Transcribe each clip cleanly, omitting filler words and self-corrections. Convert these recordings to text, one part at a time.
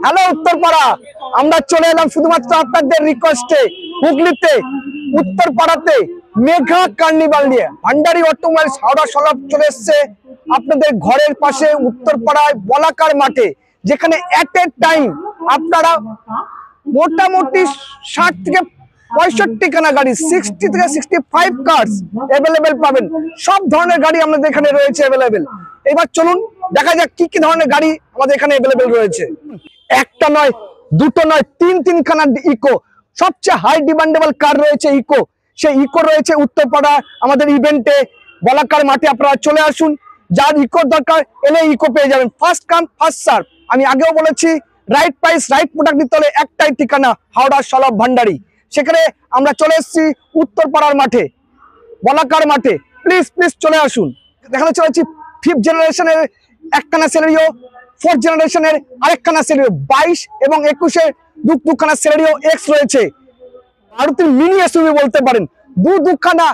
Hello Uttarpara, আমরা চলে এলাম শুধুমাত্র আপনাদের রিকোয়েস্টে হুগলিতে উত্তরপাড়াতে মেগা কার্নিভাল নিয়ে। ভান্ডারী অটোমোবাইলস হাওড়া সলভ চলে এসছে আপনাদের ঘরের পাশে উত্তরপাড়ায় বলাকার মাঠে, যেখানে এট এ টাইম আপনারা মোটামুটি 60 থেকে 65 খানা গাড়ি, 60 থেকে 65 কার্স অ্যাভেলেবেল পাবেন। সব ধরনের গাড়ি আমাদের এখানে রয়েছে অ্যাভেলেবেল। এবার চলুন দেখা যাক কি কি ধরনের গাড়ি আমাদের এখানে অ্যাভেলেবেল রয়েছে। একটা নয়, দুটো নয়, তিন খানা ইকো, সবচেয়ে হাই ডিমান্ডেবল কার রয়েছে ইকো। সেই ইকো রয়েছে উত্তরপাড়া আমাদের ইভেন্টে বলাকার মাঠে। আপনারা চলে আসুন, যার ইকোর দরকার এলে ইকো পেয়ে যাবেন। First come first serve. আমি আগেও বলেছি, রাইট প্রাইস রাইট প্রোডাক্ট দিতে হলে একটাই ঠিকানা, হাওড়া সলভ ভান্ডারী। সেখানে আমরা চলে এসেছি উত্তরপাড়ার মাঠে, বলাকার মাঠে। প্লিজ প্লিজ চলে আসুন। দেখাতে চলেছি 5th জেনারেশনের একখানা সেলেরিও, 4th জেনারেশনের আরেকখানা সেলেরিও, 22 এবং 21-এর দুখানা সেলেরিও এক্স রয়েছে। মারুতির মিনি এসইউভি বলতে পারেন। দুখানা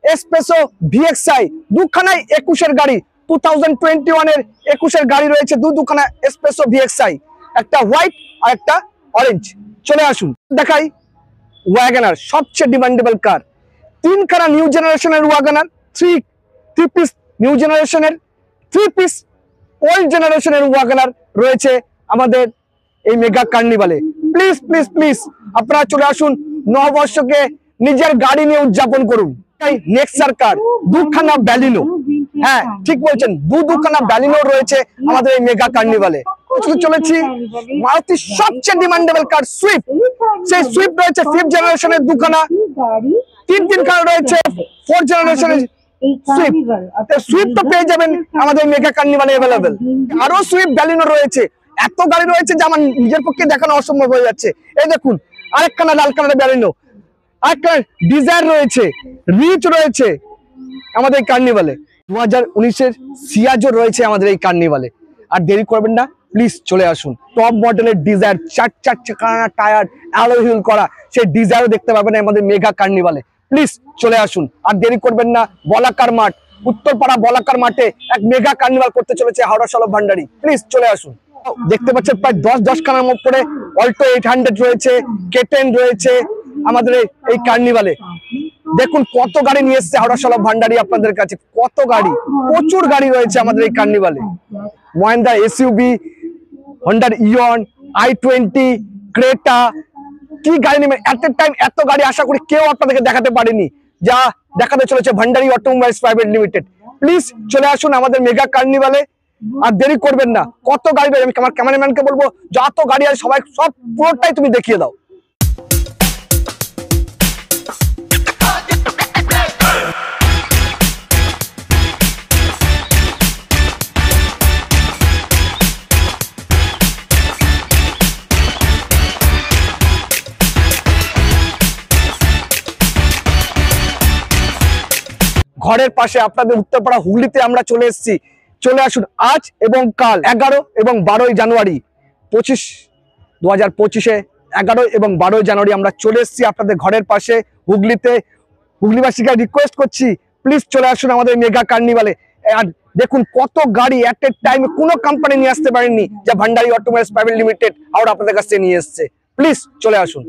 এসপ্রেসো ভিএক্সআই, দুখানাই 21-এর গাড়ি। 2021-এর 21-এর গাড়ি রয়েছে দুখানা এসপ্রেসো ভিএক্সআই, একটা হোয়াইট আর একটা অরেঞ্জ। চলে আসুন দেখাই ওয়াগনার, সবচেয়ে ডিমান্ডেবল কার। 3খানা নিউ জেনারেশনের ওয়াগনার, 3 পিস নিউ জেনারেশনের, 3 পিস ওল্ড জেনারেশনের ওয়াগনার রয়েছে আমাদের এই মেগা কার্নিভালে। প্লিজ প্লিজ প্লিজ আপনারা চলে আসুন, নববর্ষকে নিজের গাড়ি নিয়ে উদযাপন করুন। নেক্সার কার, দুখানা ব্যালিনো, হ্যাঁ ঠিক বলছেন, দুখানা ব্যালিনো রয়েছে আমাদের এই মেগা কার্নিভালে। চলেছি মারুতির সবচেয়ে ডিমান্ডেবল কার সুইফট। সেই সুইফট রয়েছে 5th জেনারেশনের দুখানা, তিনখানা রয়েছে 4th জেনারেশনের সুইফট। তো পেয়ে যাবেন আমাদের মেগা কার্নিভালে অ্যাভেলেবেল। আরো সুইফট ব্যালিনো রয়েছে, এত গাড়ি রয়েছে যে আমার নিজের পক্ষে দেখানো অসম্ভব হয়ে যাচ্ছে। এই দেখুন আরেকখানা লাল কালারের ব্যালিনো, আরেকটা ডিজায়ার রয়েছে, রিচ রয়েছে আমাদের এই কার্নিভালে। 2019-এর সিয়াজও রয়েছে আমাদের এই কার্নিভালে। আর দেরি করবেন না, প্লিজ চলে আসুন। টপ মডেলের ডিজায়ার, 4 চাকানা টায়ার, অ্যালয় হুইল করা, সেই ডিজায়ারও দেখতে পাবেন আমাদের মেগা কার্নিভালে। প্লিজ চলে আসুন, আর দেরি করবেন না। বলাকার মাঠ, উত্তরপাড়া বলাকার মাঠে এক মেগা কার্নিভাল করতে চলেছে হাওড়া সলভ ভান্ডারী। প্লিজ চলে আসুন। দেখতে পাচ্ছেন প্রায় 10 খানার উপরে অল্টো 800 রয়েছে, K10 রয়েছে আমাদের এই কার্নিভালে। দেখুন কত গাড়ি নিয়ে এসছে হাওড়া সলভ ভান্ডারী আপনাদের কাছে, কত গাড়ি, প্রচুর গাড়ি রয়েছে আমাদের এই কার্নিভালে। মহিন্দ্রা এসইউভি, হন্ডার ইয়ন, i20, ক্রেটা, কি গাড়ি নেবেন এট এ টাইম। এত গাড়ি আশা করি কেউ আপনাদেরকে দেখাতে পারেনি, যা দেখাতে চলেছে Bhandari automobiles private limited. Please চলে আসুন আমাদের মেগা কার্নিভালে, আর দেরি করবেন না। কত গাড়ি, আমি আমার ক্যামেরাম্যানকে বলবো যত গাড়ি আছে সবাই সব পুরোটাই তুমি দেখিয়ে দাও। ঘরের পাশে আপনাদের উত্তরপাড়া হুগলিতে আমরা চলে এসেছি। চলে আসুন আজ এবং কাল 11 এবং 12 জানুয়ারি 2025-এ 11 এবং 12 জানুয়ারি আমরা চলে এসেছি আপনাদের ঘরের পাশে হুগলিতে। হুগলিবাসীকে রিকোয়েস্ট করছি প্লিজ চলে আসুন আমাদের মেগা কার্নিভালে। আর দেখুন কত গাড়ি এট এ টাইমে কোনো কোম্পানি নিয়ে আসতে পারেননি, যা Bhandari automobiles private limited Howrah আপনাদের কাছে নিয়ে এসছে। প্লিজ চলে আসুন।